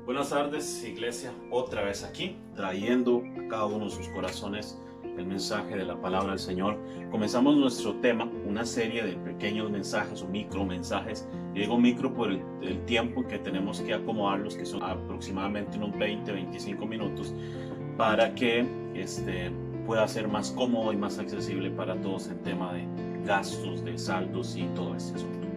Buenas tardes, iglesia, otra vez aquí, trayendo a cada uno de sus corazones el mensaje de la palabra del Señor. Comenzamos nuestro tema, una serie de pequeños mensajes o micro mensajes. Y digo micro por el tiempo que tenemos que acomodarlos, que son aproximadamente unos 20-25 minutos, para que pueda ser más cómodo y más accesible para todos en tema de gastos, de saldos y todo este asunto.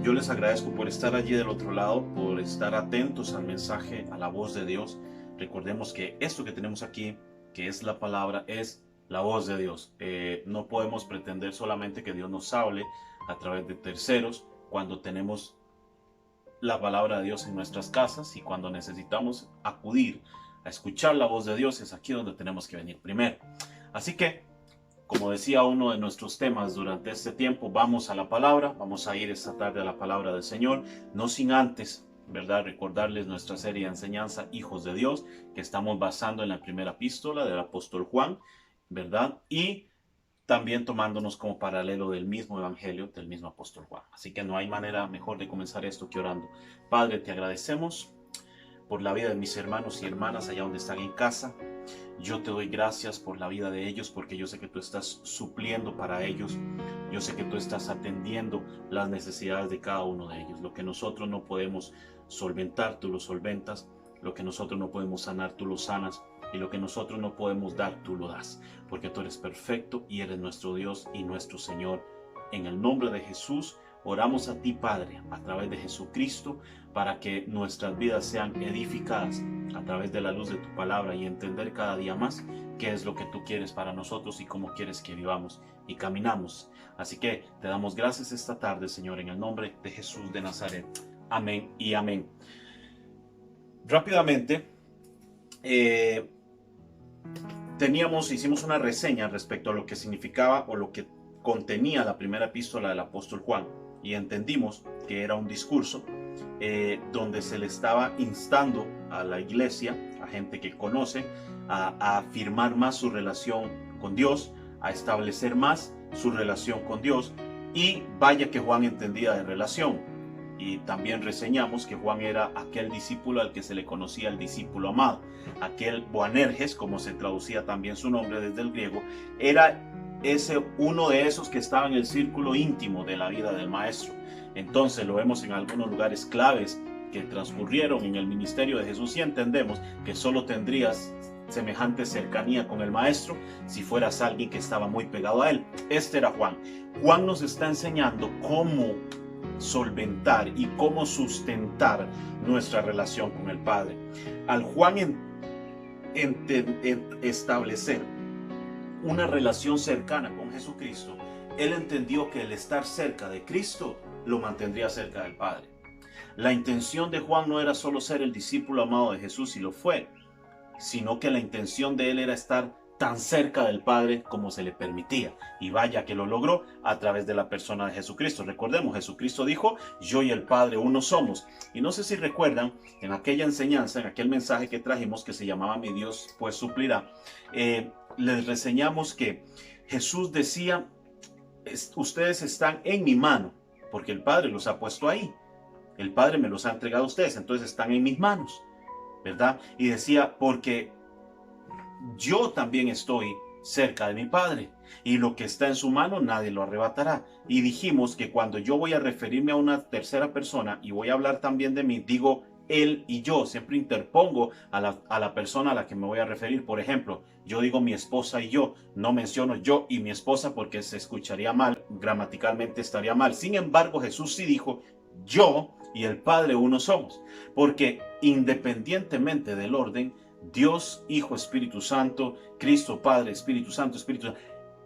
Yo les agradezco por estar allí del otro lado, por estar atentos al mensaje, a la voz de Dios. Recordemos que esto que tenemos aquí, que es la palabra, es la voz de Dios. No podemos pretender solamente que Dios nos hable a través de terceros cuando tenemos la palabra de Dios en nuestras casas, y cuando necesitamos acudir a escuchar la voz de Dios es aquí donde tenemos que venir primero. Así que, como decía uno de nuestros temas durante este tiempo, vamos a la palabra, vamos a ir esta tarde a la palabra del Señor, no sin antes, ¿verdad?, recordarles nuestra serie de enseñanza Hijos de Dios, que estamos basando en la primera epístola del apóstol Juan, ¿verdad?, y también tomándonos como paralelo del mismo evangelio del mismo apóstol Juan. Así que no hay manera mejor de comenzar esto que orando. Padre, te agradecemos por la vida de mis hermanos y hermanas allá donde están en casa. Yo te doy gracias por la vida de ellos, porque yo sé que tú estás supliendo para ellos. Yo sé que tú estás atendiendo las necesidades de cada uno de ellos. Lo que nosotros no podemos solventar, tú lo solventas. Lo que nosotros no podemos sanar, tú lo sanas. Y lo que nosotros no podemos dar, tú lo das. Porque tú eres perfecto y eres nuestro Dios y nuestro Señor. En el nombre de Jesús, oramos a ti, Padre, a través de Jesucristo, para que nuestras vidas sean edificadas a través de la luz de tu palabra y entender cada día más qué es lo que tú quieres para nosotros y cómo quieres que vivamos y caminamos. Así que te damos gracias esta tarde, Señor, en el nombre de Jesús de Nazaret. Amén y amén. Rápidamente, hicimos una reseña respecto a lo que significaba o lo que contenía la primera epístola del apóstol Juan, y entendimos que era un discurso donde se le estaba instando a la iglesia, a gente que conoce, a afirmar más su relación con Dios, a establecer más su relación con Dios. Y vaya que Juan entendía de relación. Y también reseñamos que Juan era aquel discípulo al que se le conocía el discípulo amado, aquel Boanerges, como se traducía también su nombre desde el griego, era uno de esos que estaba en el círculo íntimo de la vida del maestro. Entonces lo vemos en algunos lugares claves que transcurrieron en el ministerio de Jesús, y entendemos que solo tendrías semejante cercanía con el maestro si fueras alguien que estaba muy pegado a él. Este era Juan. Juan nos está enseñando cómo solventar y cómo sustentar nuestra relación con el Padre. Al Juan establecer una relación cercana con Jesucristo, él entendió que el estar cerca de Cristo lo mantendría cerca del Padre. La intención de Juan no era solo ser el discípulo amado de Jesús, y lo fue, sino que la intención de él era estar tan cerca del Padre como se le permitía. Y vaya que lo logró a través de la persona de Jesucristo. Recordemos, Jesucristo dijo: yo y el Padre uno somos. Y no sé si recuerdan, en aquella enseñanza, en aquel mensaje que trajimos que se llamaba Mi Dios pues suplirá, les reseñamos que Jesús decía: ustedes están en mi mano, porque el Padre los ha puesto ahí. El Padre me los ha entregado a ustedes, entonces están en mis manos, ¿verdad? Y decía: porque yo también estoy cerca de mi Padre, y lo que está en su mano nadie lo arrebatará. Y dijimos que cuando yo voy a referirme a una tercera persona y voy a hablar también de mí, digo él y yo, siempre interpongo a la persona a la que me voy a referir. Por ejemplo, yo digo mi esposa y yo, no menciono yo y mi esposa porque se escucharía mal, gramaticalmente estaría mal. Sin embargo, Jesús sí dijo: yo y el Padre uno somos, porque independientemente del orden, Dios, Hijo, Espíritu Santo, Cristo, Padre, Espíritu Santo,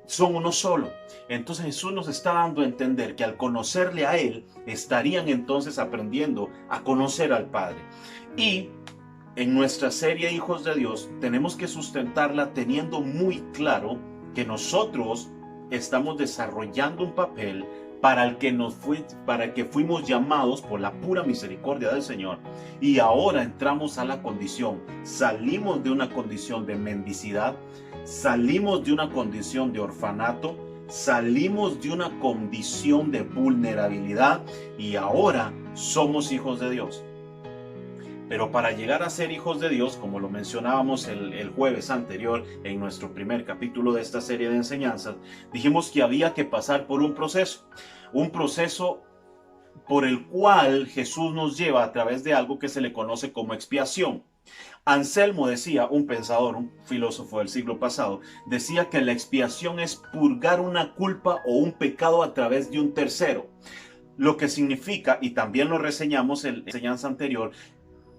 son uno solo. Entonces Jesús nos está dando a entender que al conocerle a Él, estarían entonces aprendiendo a conocer al Padre. Y en nuestra serie Hijos de Dios tenemos que sustentarla teniendo muy claro que nosotros estamos desarrollando un papel para el que fuimos llamados por la pura misericordia del Señor, y ahora entramos a la condición, salimos de una condición de mendicidad, salimos de una condición de orfanato, salimos de una condición de vulnerabilidad, y ahora somos hijos de Dios. Pero para llegar a ser hijos de Dios, como lo mencionábamos el jueves anterior en nuestro primer capítulo de esta serie de enseñanzas, dijimos que había que pasar por un proceso por el cual Jesús nos lleva a través de algo que se le conoce como expiación. Anselmo decía, un pensador, un filósofo del siglo pasado, decía que la expiación es purgar una culpa o un pecado a través de un tercero. Lo que significa, y también lo reseñamos en la enseñanza anterior,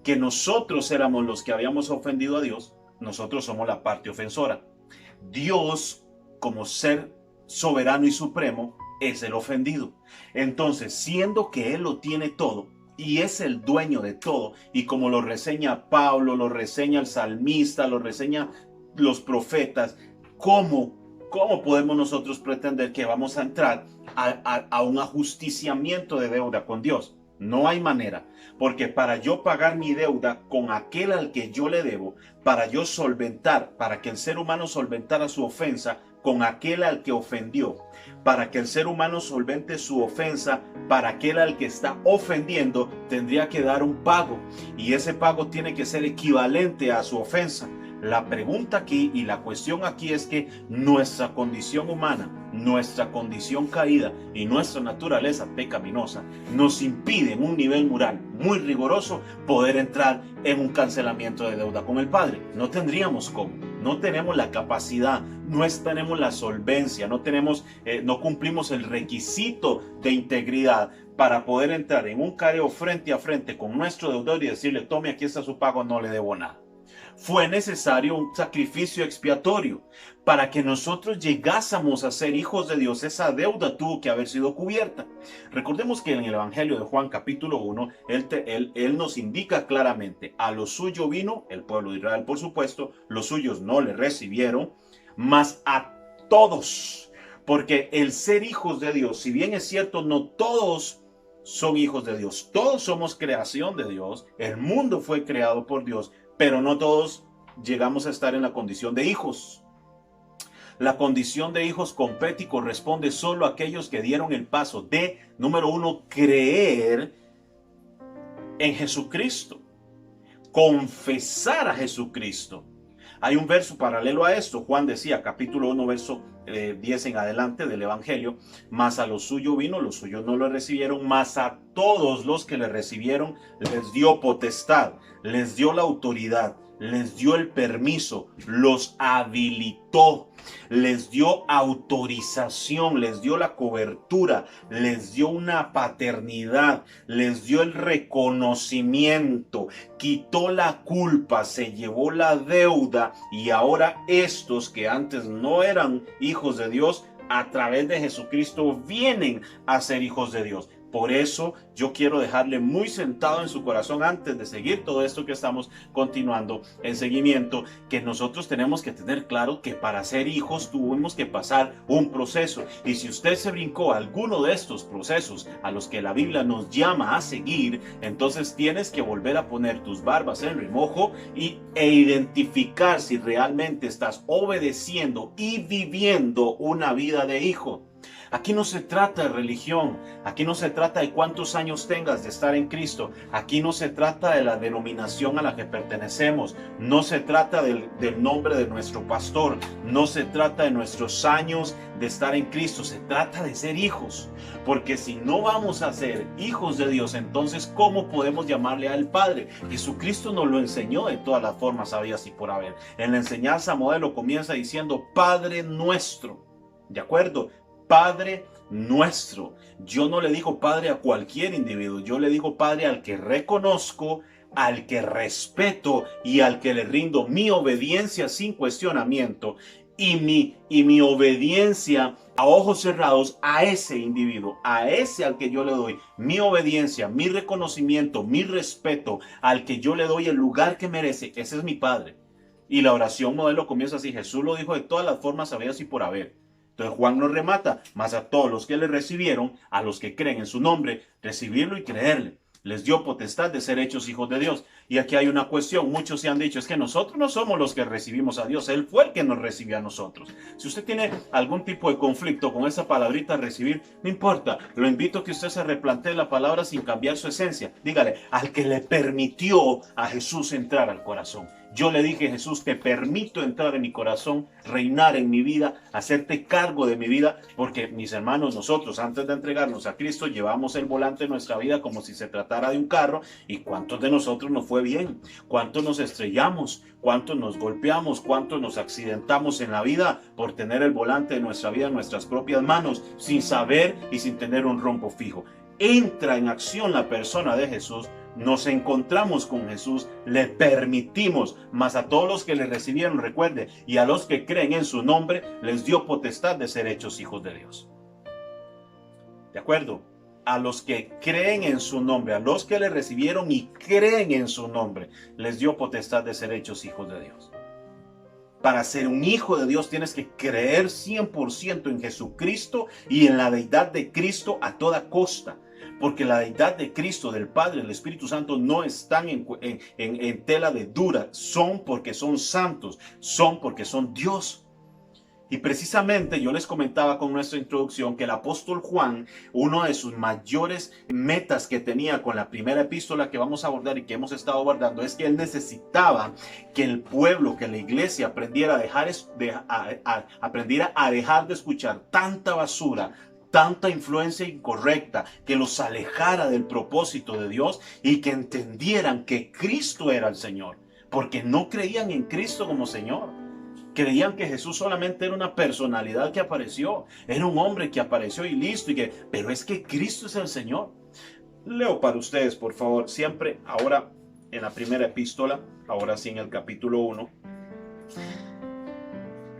que nosotros éramos los que habíamos ofendido a Dios, nosotros somos la parte ofensora. Dios, como ser soberano y supremo, es el ofendido. Entonces, siendo que Él lo tiene todo y es el dueño de todo, y como lo reseña Pablo, lo reseña el salmista, lo reseña los profetas, ¿cómo podemos nosotros pretender que vamos a entrar a un ajusticiamiento de deuda con Dios? No hay manera, porque para yo pagar mi deuda con aquel al que yo le debo, para yo solventar, para que el ser humano solventara su ofensa con aquel al que ofendió, para que el ser humano solvente su ofensa para aquel al que está ofendiendo, tendría que dar un pago, y ese pago tiene que ser equivalente a su ofensa. La pregunta aquí y la cuestión aquí es que nuestra condición humana, nuestra condición caída y nuestra naturaleza pecaminosa nos impide en un nivel moral muy riguroso poder entrar en un cancelamiento de deuda con el Padre. No tendríamos cómo, no tenemos la capacidad, no tenemos la solvencia, no cumplimos el requisito de integridad para poder entrar en un careo frente a frente con nuestro deudor y decirle: tome, aquí está su pago, no le debo nada. Fue necesario un sacrificio expiatorio para que nosotros llegásemos a ser hijos de Dios. Esa deuda tuvo que haber sido cubierta. Recordemos que en el Evangelio de Juan capítulo 1, él nos indica claramente: a lo suyo vino, el pueblo de Israel por supuesto, los suyos no le recibieron, mas a todos. Porque el ser hijos de Dios, si bien es cierto, no todos son hijos de Dios, todos somos creación de Dios, el mundo fue creado por Dios, pero no todos llegamos a estar en la condición de hijos. La condición de hijos compete y corresponde solo a aquellos que dieron el paso de, número 1, creer en Jesucristo, confesar a Jesucristo. Hay un verso paralelo a esto. Juan decía, capítulo 1, verso 10 en adelante del Evangelio: mas a lo suyo vino, los suyos no lo recibieron, mas a todos los que le recibieron les dio potestad, les dio la autoridad, les dio el permiso, los habilitó, les dio autorización, les dio la cobertura, les dio una paternidad, les dio el reconocimiento, quitó la culpa, se llevó la deuda, y ahora estos que antes no eran hijos de Dios, a través de Jesucristo vienen a ser hijos de Dios. Por eso yo quiero dejarle muy sentado en su corazón, antes de seguir todo esto que estamos continuando en seguimiento, que nosotros tenemos que tener claro que para ser hijos tuvimos que pasar un proceso. Y si usted se brincó alguno de estos procesos a los que la Biblia nos llama a seguir, entonces tienes que volver a poner tus barbas en remojo e identificar si realmente estás obedeciendo y viviendo una vida de hijo. Aquí no se trata de religión, aquí no se trata de cuántos años tengas de estar en Cristo, aquí no se trata de la denominación a la que pertenecemos, no se trata del nombre de nuestro pastor, no se trata de nuestros años de estar en Cristo, se trata de ser hijos. Porque si no vamos a ser hijos de Dios, entonces ¿cómo podemos llamarle al Padre? Jesucristo nos lo enseñó de todas las formas habidas y por haber. En la enseñanza modelo comienza diciendo: Padre nuestro, ¿de acuerdo? Padre nuestro. Yo no le digo Padre a cualquier individuo, yo le digo Padre al que reconozco, al que respeto y al que le rindo mi obediencia sin cuestionamiento, y mi obediencia a ojos cerrados a ese individuo, a ese al que yo le doy mi obediencia, mi reconocimiento, mi respeto, al que yo le doy el lugar que merece. Ese es mi Padre. Y la oración modelo comienza así: Jesús lo dijo de todas las formas habidas y por haber. Entonces Juan nos remata: mas a todos los que le recibieron, a los que creen en su nombre, recibirlo y creerle. les dio potestad de ser hechos hijos de Dios. Y aquí hay una cuestión, muchos se han dicho, es que nosotros no somos los que recibimos a Dios, Él fue el que nos recibió a nosotros. Si usted tiene algún tipo de conflicto con esa palabrita recibir, no importa, lo invito a que usted se replantee la palabra sin cambiar su esencia. Dígale, al que le permitió a Jesús entrar al corazón. Yo le dije, Jesús, te permito entrar en mi corazón, reinar en mi vida, hacerte cargo de mi vida, porque mis hermanos, nosotros antes de entregarnos a Cristo llevamos el volante de nuestra vida como si se tratara de un carro. ¿Y cuántos de nosotros nos fue bien? ¿Cuántos nos estrellamos? ¿Cuántos nos golpeamos? ¿Cuántos nos accidentamos en la vida por tener el volante de nuestra vida en nuestras propias manos, sin saber y sin tener un rumbo fijo? Entra en acción la persona de Jesús. Nos encontramos con Jesús, le permitimos, mas a todos los que le recibieron, recuerde, y a los que creen en su nombre, les dio potestad de ser hechos hijos de Dios. ¿De acuerdo? A los que creen en su nombre, a los que le recibieron y creen en su nombre, les dio potestad de ser hechos hijos de Dios. Para ser un hijo de Dios tienes que creer 100% en Jesucristo y en la deidad de Cristo a toda costa. Porque la deidad de Cristo, del Padre, del Espíritu Santo no están en tela de dura. Son porque son santos, son porque son Dios. Y precisamente yo les comentaba con nuestra introducción que el apóstol Juan, uno de sus mayores metas que tenía con la primera epístola que vamos a abordar y que hemos estado abordando, es que él necesitaba que el pueblo, que la iglesia aprendiera a dejar de escuchar tanta basura, tanta influencia incorrecta, que los alejara del propósito de Dios y que entendieran que Cristo era el Señor, porque no creían en Cristo como Señor. Creían que Jesús solamente era una personalidad que apareció, era un hombre que apareció y listo, pero es que Cristo es el Señor. Leo para ustedes, por favor, siempre ahora en la primera epístola, ahora sí en el capítulo 1,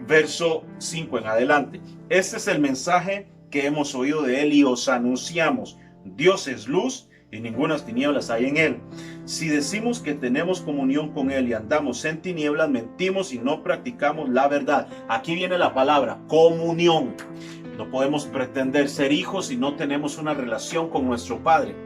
verso 5 en adelante. Este es el mensaje que hemos oído de él y os anunciamos. Dios es luz y ningunas tinieblas hay en él. Si decimos que tenemos comunión con él y andamos en tinieblas, mentimos y no practicamos la verdad. Aquí viene la palabra comunión. No podemos pretender ser hijos si no tenemos una relación con nuestro Padre.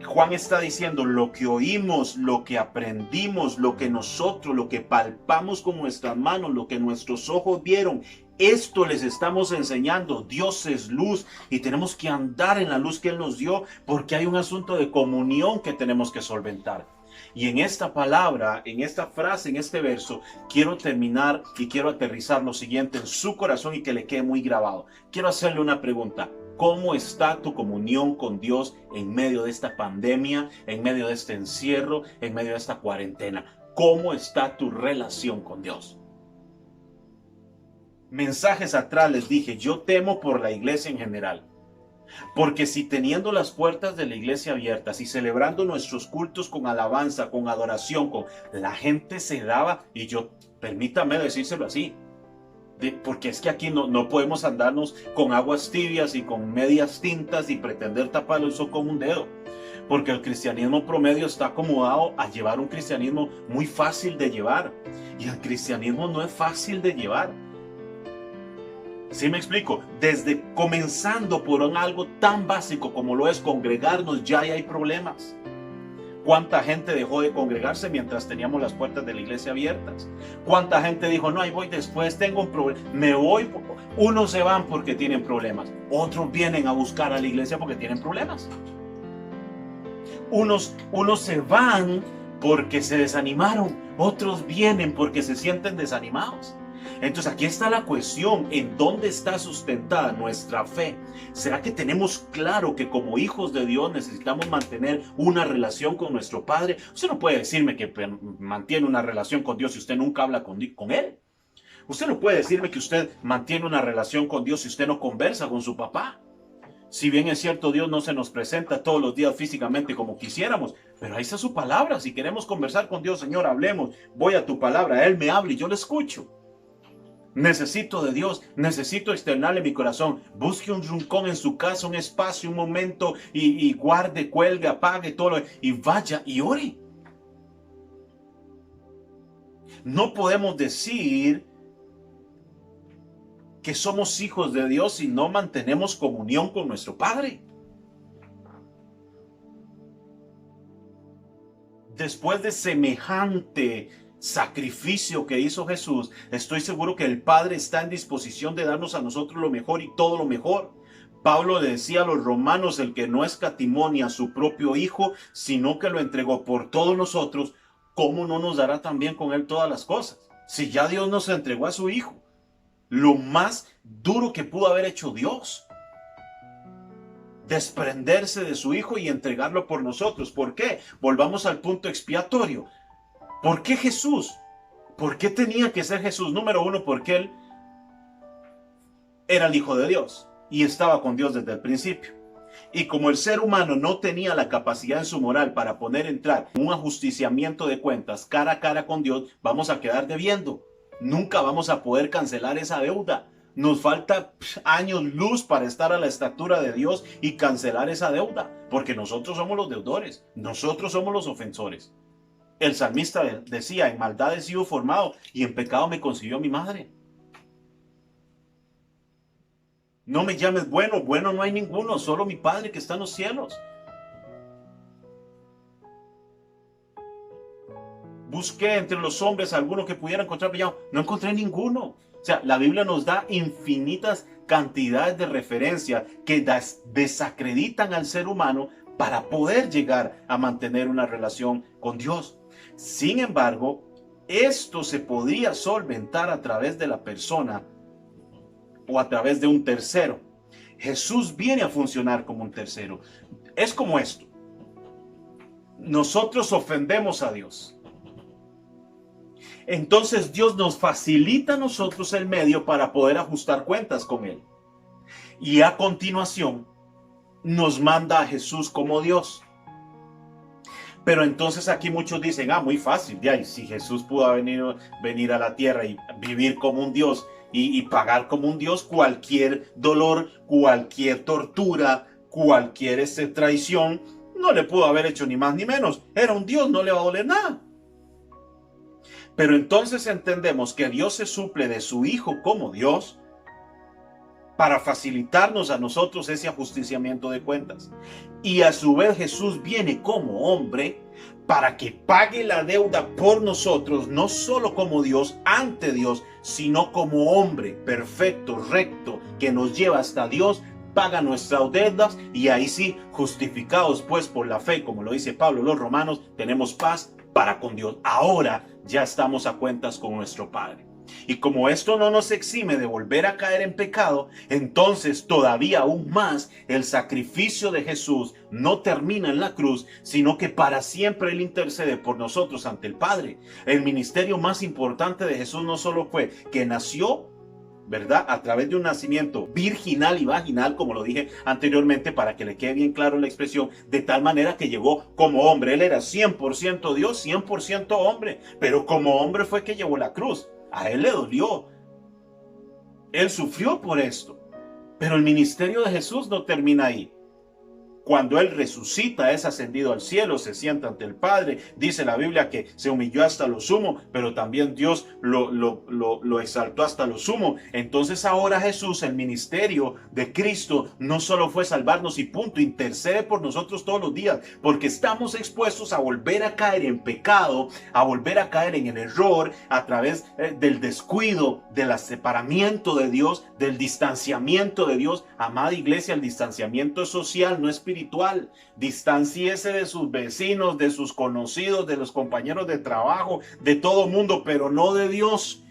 Juan está diciendo lo que oímos, lo que aprendimos, lo que palpamos con nuestras manos, lo que nuestros ojos vieron. Esto les estamos enseñando. Dios es luz y tenemos que andar en la luz que Él nos dio, porque hay un asunto de comunión que tenemos que solventar. Y en esta palabra, en esta frase, en este verso, quiero terminar y quiero aterrizar lo siguiente en su corazón y que le quede muy grabado. Quiero hacerle una pregunta. ¿Cómo está tu comunión con Dios en medio de esta pandemia, en medio de este encierro, en medio de esta cuarentena? ¿Cómo está tu relación con Dios? Mensajes atrás les dije, yo temo por la iglesia en general. Porque si teniendo las puertas de la iglesia abiertas y celebrando nuestros cultos con alabanza, con adoración, la gente se daba, y yo, permítame decírselo así, porque es que aquí no podemos andarnos con aguas tibias y con medias tintas y pretender taparlo eso con un dedo. Porque el cristianismo promedio está acomodado a llevar un cristianismo muy fácil de llevar. Y el cristianismo no es fácil de llevar. ¿Sí me explico? Desde comenzando por algo tan básico como lo es congregarnos, ya hay problemas. ¿Cuánta gente dejó de congregarse mientras teníamos las puertas de la iglesia abiertas? ¿Cuánta gente dijo, no, ahí voy después, tengo un problema, me voy? Unos se van porque tienen problemas, otros vienen a buscar a la iglesia porque tienen problemas. Unos se van porque se desanimaron, otros vienen porque se sienten desanimados. Entonces aquí está la cuestión, ¿en dónde está sustentada nuestra fe? ¿Será que tenemos claro que como hijos de Dios necesitamos mantener una relación con nuestro Padre? Usted no puede decirme que mantiene una relación con Dios si usted nunca habla con Él. Usted no puede decirme que usted mantiene una relación con Dios si usted no conversa con su papá. Si bien es cierto, Dios no se nos presenta todos los días físicamente como quisiéramos, pero ahí está su palabra. Si queremos conversar con Dios, Señor, hablemos, voy a tu palabra, Él me habla y yo le escucho. Necesito de Dios, necesito externarle mi corazón. Busque un rincón en su casa, un espacio, un momento y guarde, cuelgue, apague todo y vaya y ore. No podemos decir que somos hijos de Dios si no mantenemos comunión con nuestro Padre. después de semejante sacrificio que hizo Jesús, estoy seguro que el Padre está en disposición de darnos a nosotros lo mejor y todo lo mejor. Pablo le decía a los romanos: el que no escatimó ni a su propio Hijo, sino que lo entregó por todos nosotros, ¿cómo no nos dará también con él todas las cosas? Si ya Dios nos entregó a su Hijo, lo más duro que pudo haber hecho Dios, desprenderse de su Hijo y entregarlo por nosotros. ¿Por qué? Volvamos al punto expiatorio. ¿Por qué Jesús? ¿Por qué tenía que ser Jesús? Número uno, porque Él era el Hijo de Dios y estaba con Dios desde el principio. Y como el ser humano no tenía la capacidad en su moral para poder entrar en un ajusticiamiento de cuentas cara a cara con Dios, vamos a quedar debiendo. Nunca vamos a poder cancelar esa deuda. Nos falta años luz para estar a la estatura de Dios y cancelar esa deuda, porque nosotros somos los deudores, nosotros somos los ofensores. El salmista decía: en maldad he sido formado y en pecado me concibió mi madre. No me llames bueno, bueno no hay ninguno, solo mi Padre que está en los cielos. Busqué entre los hombres alguno que pudiera encontrar pecado, no encontré ninguno. O sea, la Biblia nos da infinitas cantidades de referencias que desacreditan al ser humano para poder llegar a mantener una relación con Dios. Sin embargo, esto se podría solventar a través de la persona o a través de un tercero. Jesús viene a funcionar como un tercero. Es como esto: nosotros ofendemos a Dios. Entonces Dios nos facilita a nosotros el medio para poder ajustar cuentas con Él. Y a continuación nos manda a Jesús como Dios. Pero entonces aquí muchos dicen: muy fácil, ya, si Jesús pudo venir a la tierra y vivir como un Dios y pagar como un Dios, cualquier dolor, cualquier tortura, cualquier traición, no le pudo haber hecho ni más ni menos. Era un Dios, no le va a doler nada. Pero entonces entendemos que Dios se suple de su Hijo como Dios para facilitarnos a nosotros ese ajusticiamiento de cuentas. Y a su vez Jesús viene como hombre para que pague la deuda por nosotros, no solo como Dios ante Dios, sino como hombre perfecto, recto, que nos lleva hasta Dios, paga nuestras deudas, y ahí sí, justificados pues por la fe, como lo dice Pablo a los romanos, tenemos paz para con Dios. Ahora ya estamos a cuentas con nuestro Padre. Y como esto no nos exime de volver a caer en pecado, entonces todavía aún más el sacrificio de Jesús no termina en la cruz, sino que para siempre Él intercede por nosotros ante el Padre. El ministerio más importante de Jesús no solo fue que nació, ¿verdad?, a través de un nacimiento virginal y vaginal, como lo dije anteriormente, para que le quede bien claro la expresión, de tal manera que llegó como hombre. Él era 100% Dios, 100% hombre, pero como hombre fue que llevó la cruz. A Él le dolió. Él sufrió por esto. Pero el ministerio de Jesús no termina ahí. Cuando Él resucita, es ascendido al cielo, se sienta ante el Padre. Dice la Biblia que se humilló hasta lo sumo, pero también Dios lo exaltó hasta lo sumo. Entonces ahora Jesús, el ministerio de Cristo, no solo fue salvarnos y punto, intercede por nosotros todos los días, porque estamos expuestos a volver a caer en pecado, a volver a caer en el error, a través del descuido, del separamiento de Dios, del distanciamiento de Dios. Amada iglesia, el distanciamiento es social, no espiritual. Distanciese de sus vecinos, de sus conocidos, de los compañeros de trabajo, de todo mundo, pero no de Dios.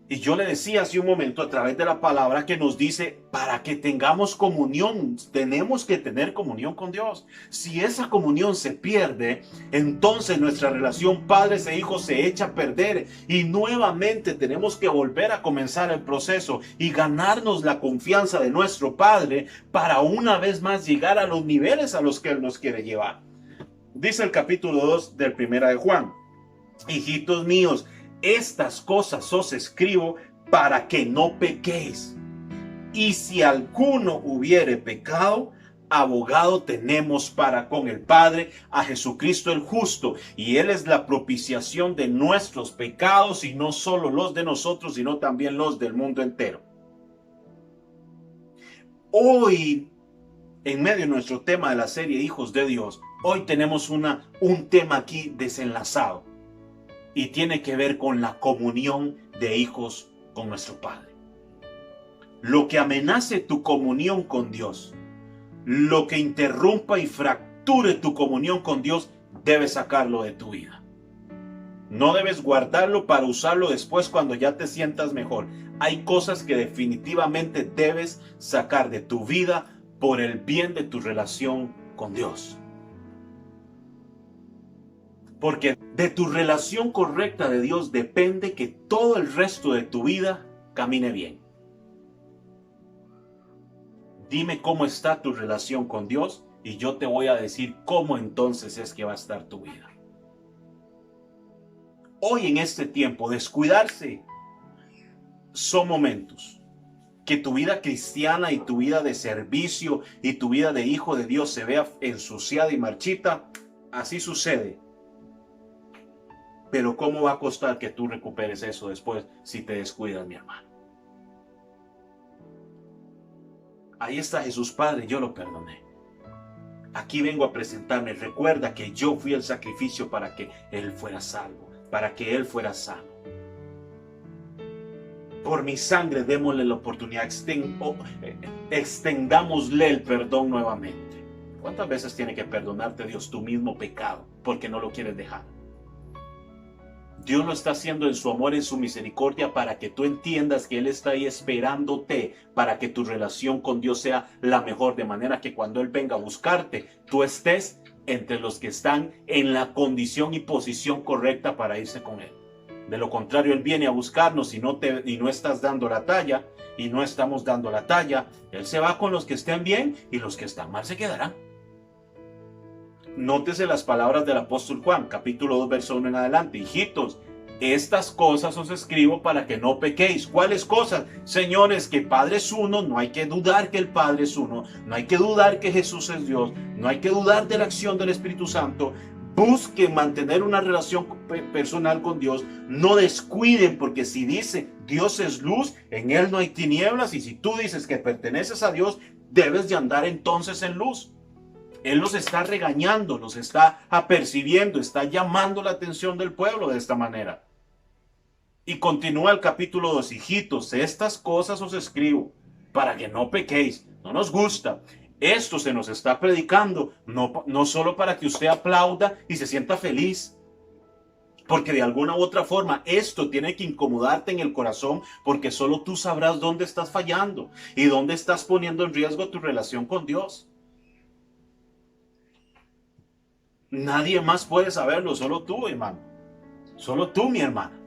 Y yo le decía hace un momento, a través de la palabra que nos dice, para que tengamos comunión, tenemos que tener comunión con Dios. Si esa comunión se pierde, entonces nuestra relación padres e hijos se echa a perder, y nuevamente tenemos que volver a comenzar el proceso y ganarnos la confianza de nuestro Padre para una vez más llegar a los niveles a los que Él nos quiere llevar. Dice el capítulo 2 del 1 de Juan: hijitos míos, estas cosas os escribo para que no pequéis. Y si alguno hubiere pecado, abogado tenemos para con el Padre, a Jesucristo el justo. Y Él es la propiciación de nuestros pecados, y no solo los de nosotros, sino también los del mundo entero. Hoy, en medio de nuestro tema de la serie Hijos de Dios, Hoy tenemos un tema aquí desenlazado y tiene que ver con la comunión de hijos con nuestro Padre. Lo que amenace tu comunión con Dios, lo que interrumpa y fracture tu comunión con Dios, debes sacarlo de tu vida. No debes guardarlo para usarlo después cuando ya te sientas mejor. Hay cosas que definitivamente debes sacar de tu vida por el bien de tu relación con Dios. Porque de tu relación correcta de Dios depende que todo el resto de tu vida camine bien. Dime cómo está tu relación con Dios y yo te voy a decir cómo entonces es que va a estar tu vida. Hoy en este tiempo, descuidarse son momentos que tu vida cristiana y tu vida de servicio y tu vida de hijo de Dios se vea ensuciada y marchita. Así sucede. Pero ¿cómo va a costar que tú recuperes eso después si te descuidas, mi hermano? Ahí está Jesús, Padre, yo lo perdoné. Aquí vengo a presentarme. Recuerda que yo fui el sacrificio para que Él fuera salvo, para que Él fuera sano. Por mi sangre démosle la oportunidad, extendámosle el perdón nuevamente. ¿Cuántas veces tiene que perdonarte Dios tu mismo pecado porque no lo quieres dejar? Dios lo está haciendo en su amor, en su misericordia, para que tú entiendas que Él está ahí esperándote, para que tu relación con Dios sea la mejor, de manera que cuando Él venga a buscarte, tú estés entre los que están en la condición y posición correcta para irse con Él. De lo contrario, Él viene a buscarnos y no estás dando la talla, y no estamos dando la talla. Él se va con los que estén bien y los que están mal se quedarán. Nótese las palabras del apóstol Juan, capítulo 2, verso 1 en adelante. Hijitos, estas cosas os escribo para que no pequéis. ¿Cuáles cosas? Señores, que el Padre es uno, no hay que dudar que el Padre es uno, no hay que dudar que Jesús es Dios, no hay que dudar de la acción del Espíritu Santo. Busquen mantener una relación personal con Dios, no descuiden, porque si dice Dios es luz, en Él no hay tinieblas, y si tú dices que perteneces a Dios, debes de andar entonces en luz. Él los está regañando, los está apercibiendo, está llamando la atención del pueblo de esta manera. Y continúa el capítulo 2, hijitos, estas cosas os escribo para que no pequéis. No nos gusta. Esto se nos está predicando, no solo para que usted aplauda y se sienta feliz. Porque de alguna u otra forma esto tiene que incomodarte en el corazón, porque solo tú sabrás dónde estás fallando y dónde estás poniendo en riesgo tu relación con Dios. Nadie más puede saberlo, solo tú, hermano. Solo tú, mi hermana.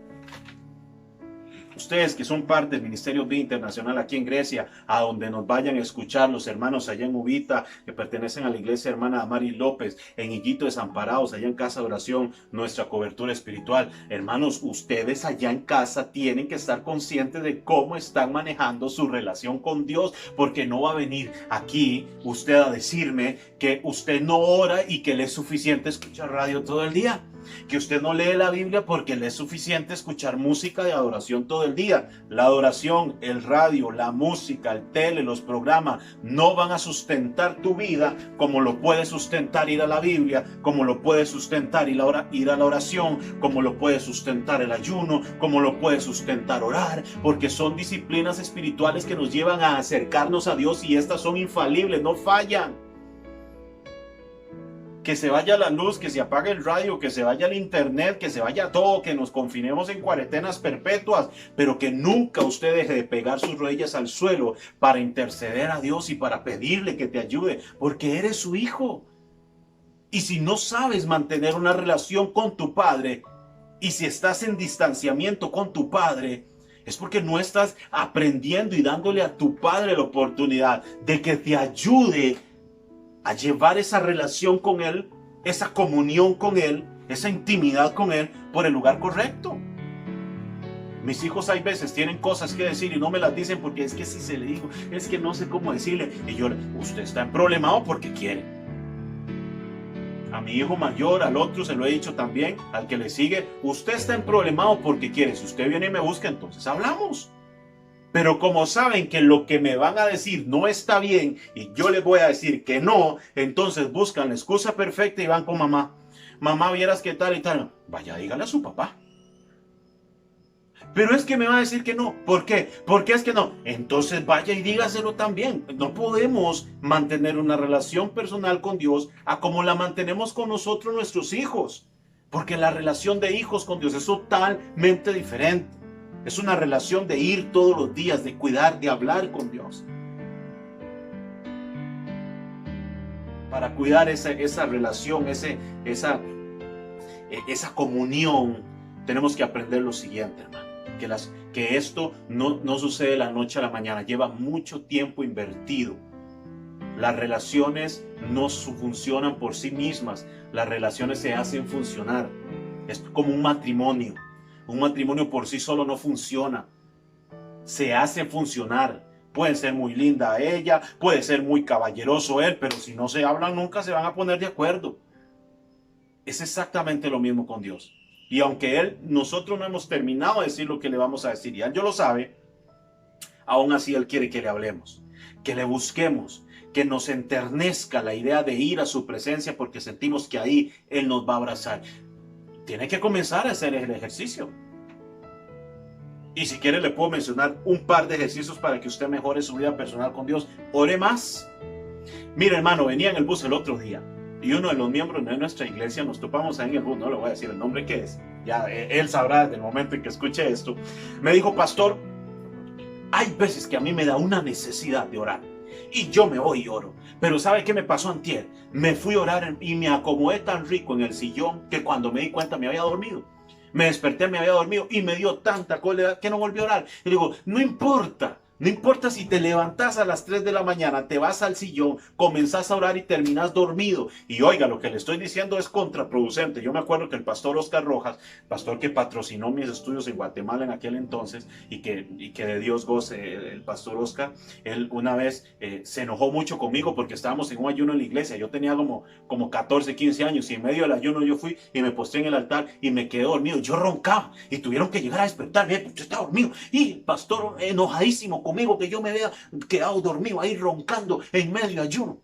Ustedes que son parte del Ministerio Vida Internacional aquí en Grecia, a donde nos vayan a escuchar los hermanos allá en Ubita, que pertenecen a la iglesia hermana Amari López, en Higuito Desamparados, allá en Casa de Oración, nuestra cobertura espiritual. Hermanos, ustedes allá en casa tienen que estar conscientes de cómo están manejando su relación con Dios, porque no va a venir aquí usted a decirme que usted no ora y que le es suficiente escuchar radio todo el día. Que usted no lee la Biblia porque le es suficiente escuchar música de adoración todo el día. La adoración, el radio, la música, el tele, los programas no van a sustentar tu vida como lo puede sustentar ir a la Biblia, como lo puede sustentar ir a la oración, como lo puede sustentar el ayuno, como lo puede sustentar orar, porque son disciplinas espirituales que nos llevan a acercarnos a Dios, y estas son infalibles, no fallan. Que se vaya la luz, que se apague el radio, que se vaya el internet, que se vaya todo, que nos confinemos en cuarentenas perpetuas, pero que nunca usted deje de pegar sus rodillas al suelo para interceder a Dios y para pedirle que te ayude, porque eres su hijo. Y si no sabes mantener una relación con tu Padre, y si estás en distanciamiento con tu Padre, es porque no estás aprendiendo y dándole a tu Padre la oportunidad de que te ayude a llevar esa relación con Él, esa comunión con Él, esa intimidad con Él por el lugar correcto. Mis hijos hay veces tienen cosas que decir y no me las dicen porque es que si se le digo, es que no sé cómo decirle. Y yo, usted está emproblemado porque quiere. A mi hijo mayor, al otro se lo he dicho también, al que le sigue, usted está emproblemado porque quiere. Si usted viene y me busca, entonces hablamos. Pero como saben que lo que me van a decir no está bien y yo les voy a decir que no, entonces buscan la excusa perfecta y van con mamá. Mamá, vieras qué tal y tal. Vaya, dígale a su papá. Pero es que me va a decir que no. ¿Por qué? Porque es que no. Entonces vaya y dígaselo también. No podemos mantener una relación personal con Dios a como la mantenemos con nosotros, nuestros hijos. Porque la relación de hijos con Dios es totalmente diferente. Es una relación de ir todos los días, de cuidar, de hablar con Dios. Para cuidar esa relación, esa comunión, tenemos que aprender lo siguiente, hermano. Que esto no sucede de la noche a la mañana, lleva mucho tiempo invertido. Las relaciones no funcionan por sí mismas, las relaciones se hacen funcionar. Es como un matrimonio. Un matrimonio por sí solo no funciona, se hace funcionar. Puede ser muy linda ella, puede ser muy caballeroso él, pero si no se hablan nunca se van a poner de acuerdo. Es exactamente lo mismo con Dios. Y aunque nosotros no hemos terminado de decir lo que le vamos a decir, y él lo sabe, aún así él quiere que le hablemos, que le busquemos, que nos enternezca la idea de ir a su presencia porque sentimos que ahí él nos va a abrazar. Tiene que comenzar a hacer el ejercicio. Y si quiere le puedo mencionar un par de ejercicios para que usted mejore su vida personal con Dios. Ore más. Mire, hermano, venía en el bus el otro día y uno de los miembros de nuestra iglesia, nos topamos ahí en el bus, no le voy a decir el nombre que es, ya él sabrá desde el momento en que escuche esto, me dijo: pastor, hay veces que a mí me da una necesidad de orar y yo me voy y oro, pero ¿sabe qué me pasó antier? Me fui a orar y me acomodé tan rico en el sillón que cuando me di cuenta me había dormido. Me desperté, me había dormido y me dio tanta cólera que no volví a orar. Y digo, no importa si te levantas a las 3 de la mañana, te vas al sillón, comenzás a orar y terminas dormido. Y oiga, lo que le estoy diciendo es contraproducente. Yo me acuerdo que el pastor Oscar Rojas, pastor que patrocinó mis estudios en Guatemala en aquel entonces y que de Dios goce el pastor Oscar, él una vez se enojó mucho conmigo porque estábamos en un ayuno en la iglesia. Yo tenía como 14, 15 años y en medio del ayuno yo fui y me postré en el altar y me quedé dormido. Yo roncaba y tuvieron que llegar a despertarme porque yo estaba dormido. Y el pastor enojadísimo conmigo que yo me había quedado dormido ahí roncando en medio ayuno.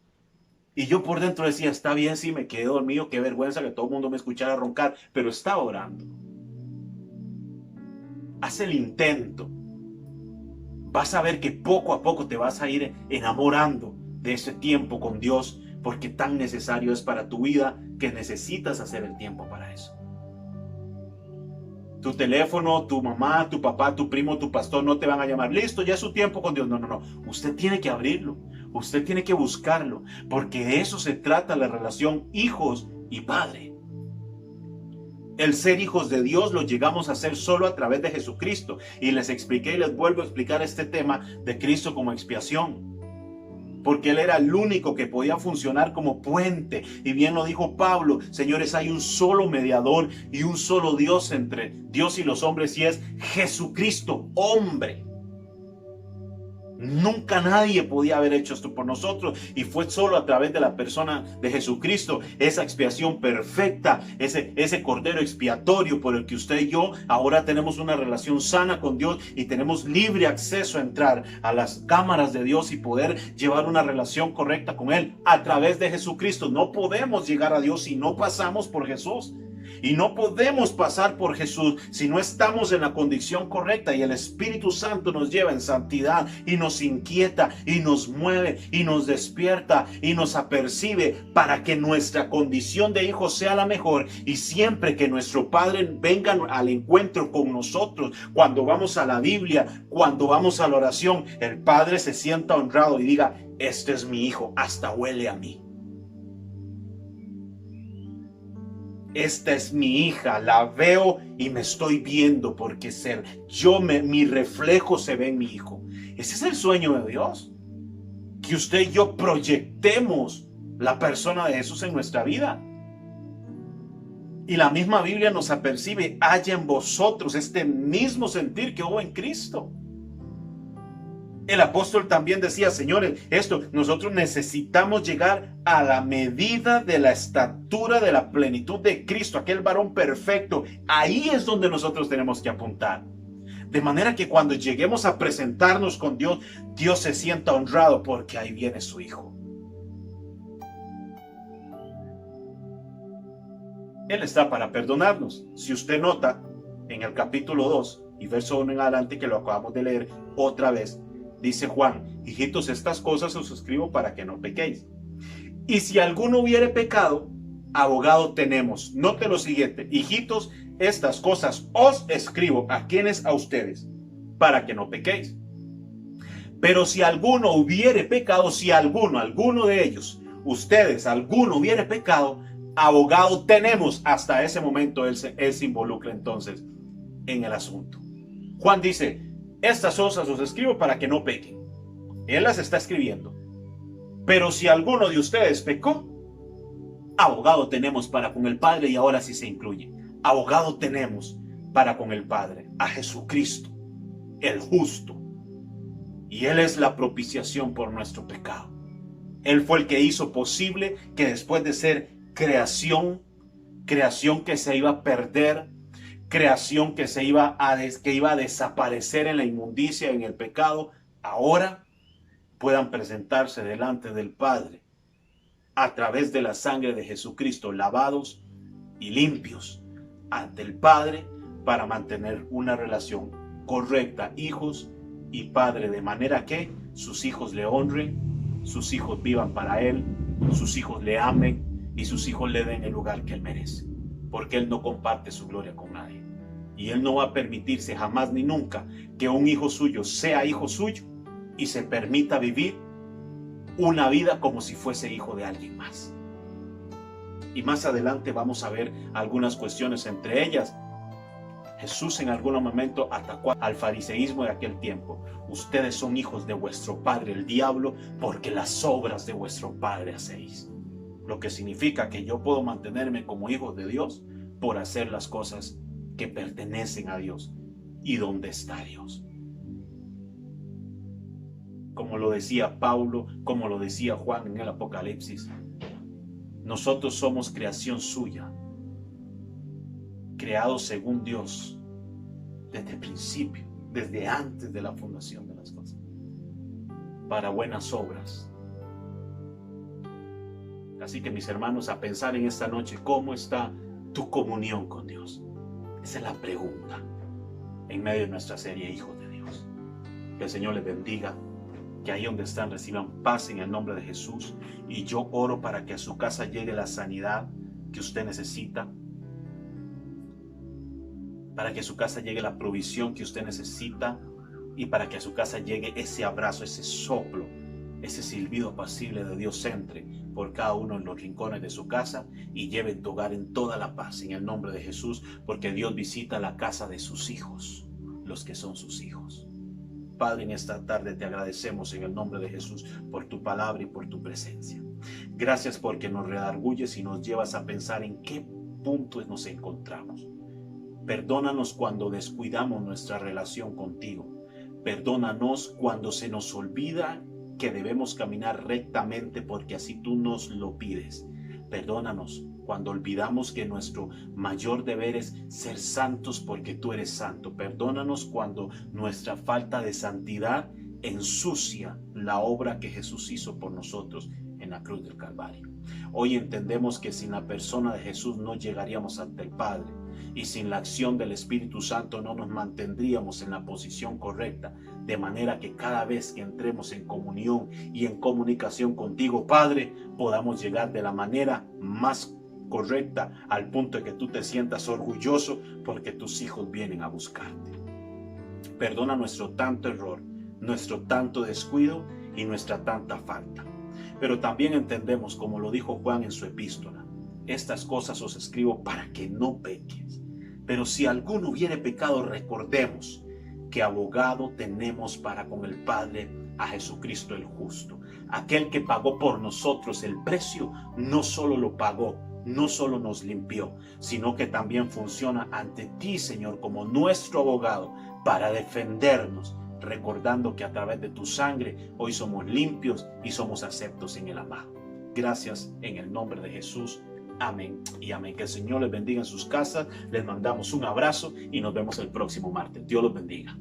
Y yo por dentro decía, está bien, sí, me quedé dormido, qué vergüenza que todo el mundo me escuchara roncar, pero estaba orando. Haz el intento. Vas a ver que poco a poco te vas a ir enamorando de ese tiempo con Dios, porque tan necesario es para tu vida que necesitas hacer el tiempo para eso. Tu teléfono, tu mamá, tu papá, tu primo, tu pastor no te van a llamar. Listo, ya es su tiempo con Dios. No. Usted tiene que abrirlo. Usted tiene que buscarlo. Porque de eso se trata la relación hijos y padre. El ser hijos de Dios lo llegamos a ser solo a través de Jesucristo. Y les expliqué y les vuelvo a explicar este tema de Cristo como expiación. Porque Él era el único que podía funcionar como puente. Y bien lo dijo Pablo, señores, hay un solo mediador y un solo Dios entre Dios y los hombres, y es Jesucristo, hombre. Nunca nadie podía haber hecho esto por nosotros y fue solo a través de la persona de Jesucristo, esa expiación perfecta, ese cordero expiatorio por el que usted y yo ahora tenemos una relación sana con Dios y tenemos libre acceso a entrar a las cámaras de Dios y poder llevar una relación correcta con Él a través de Jesucristo. No podemos llegar a Dios si no pasamos por Jesús. Y no podemos pasar por Jesús si no estamos en la condición correcta, y el Espíritu Santo nos lleva en santidad y nos inquieta y nos mueve y nos despierta y nos apercibe para que nuestra condición de hijo sea la mejor. Y siempre que nuestro Padre venga al encuentro con nosotros, cuando vamos a la Biblia, cuando vamos a la oración, el Padre se sienta honrado y diga: este es mi hijo, hasta huele a mí. Esta es mi hija, la veo y me estoy viendo porque mi reflejo se ve en mi hijo. Ese es el sueño de Dios. Que usted y yo proyectemos la persona de Jesús en nuestra vida. Y la misma Biblia nos apercibe: haya en vosotros este mismo sentir que hubo en Cristo. El apóstol también decía: señores, nosotros necesitamos llegar a la medida de la estatura de la plenitud de Cristo, aquel varón perfecto. Ahí es donde nosotros tenemos que apuntar. De manera que cuando lleguemos a presentarnos con Dios, Dios se sienta honrado porque ahí viene su Hijo. Él está para perdonarnos. Si usted nota en el capítulo 2 y verso 1 en adelante, que lo acabamos de leer otra vez, dice Juan: hijitos, estas cosas os escribo para que no pequéis. Y si alguno hubiere pecado, abogado tenemos. Note lo siguiente: hijitos, estas cosas os escribo. ¿A quiénes? A ustedes, para que no pequéis. Pero si alguno hubiere pecado, si alguno de ellos, ustedes, alguno hubiere pecado, abogado tenemos. Hasta ese momento él se involucra entonces en el asunto. Juan dice: estas cosas os escribo para que no pequen. Él las está escribiendo. Pero si alguno de ustedes pecó, abogado tenemos para con el Padre. Y ahora sí se incluye: abogado tenemos para con el Padre, a Jesucristo, el justo. Y Él es la propiciación por nuestro pecado. Él fue el que hizo posible que después de ser creación que se iba a perder, creación que iba a desaparecer en la inmundicia, en el pecado, ahora puedan presentarse delante del Padre a través de la sangre de Jesucristo, lavados y limpios ante el Padre, para mantener una relación correcta, hijos y Padre, de manera que sus hijos le honren, sus hijos vivan para Él, sus hijos le amen y sus hijos le den el lugar que Él merece, porque Él no comparte su gloria con nadie. Y Él no va a permitirse jamás ni nunca que un hijo suyo sea hijo suyo y se permita vivir una vida como si fuese hijo de alguien más. Y más adelante vamos a ver algunas cuestiones, entre ellas Jesús en algún momento atacó al fariseísmo de aquel tiempo. Ustedes son hijos de vuestro padre el diablo, porque las obras de vuestro padre hacéis. Lo que significa que yo puedo mantenerme como hijo de Dios por hacer las cosas que pertenecen a Dios. ¿Y dónde está Dios? Como lo decía Pablo, como lo decía Juan en el Apocalipsis, nosotros somos creación suya, creados según Dios desde el principio, desde antes de la fundación de las cosas, para buenas obras. Así que, mis hermanos, a pensar en esta noche, ¿cómo está tu comunión con Dios? Esa es la pregunta en medio de nuestra serie Hijos de Dios. Que el Señor les bendiga, que ahí donde están reciban paz en el nombre de Jesús. Y yo oro para que a su casa llegue la sanidad que usted necesita, para que a su casa llegue la provisión que usted necesita, y para que a su casa llegue ese abrazo, ese soplo, ese silbido apacible de Dios entre por cada uno en los rincones de su casa y lleve tu hogar en toda la paz en el nombre de Jesús, porque Dios visita la casa de sus hijos, los que son sus hijos. Padre, en esta tarde te agradecemos en el nombre de Jesús por tu palabra y por tu presencia. Gracias porque nos redarguyes y nos llevas a pensar en qué punto nos encontramos. Perdónanos cuando descuidamos nuestra relación contigo. Perdónanos cuando se nos olvida que debemos caminar rectamente porque así tú nos lo pides. Perdónanos cuando olvidamos que nuestro mayor deber es ser santos porque tú eres santo. Perdónanos cuando nuestra falta de santidad ensucia la obra que Jesús hizo por nosotros en la cruz del Calvario. Hoy entendemos que sin la persona de Jesús no llegaríamos ante el Padre, y sin la acción del Espíritu Santo no nos mantendríamos en la posición correcta, de manera que cada vez que entremos en comunión y en comunicación contigo, Padre, podamos llegar de la manera más correcta al punto de que tú te sientas orgulloso porque tus hijos vienen a buscarte. Perdona nuestro tanto error, nuestro tanto descuido y nuestra tanta falta. Pero también entendemos, como lo dijo Juan en su epístola, estas cosas os escribo para que no peques. Pero si alguno hubiere pecado, recordemos que abogado tenemos para con el Padre, a Jesucristo el justo. Aquel que pagó por nosotros el precio, no solo lo pagó, no solo nos limpió, sino que también funciona ante ti, Señor, como nuestro abogado para defendernos, recordando que a través de tu sangre hoy somos limpios y somos aceptos en el amado. Gracias en el nombre de Jesús. Amén y amén. Que el Señor les bendiga en sus casas. Les mandamos un abrazo y nos vemos el próximo martes. Dios los bendiga.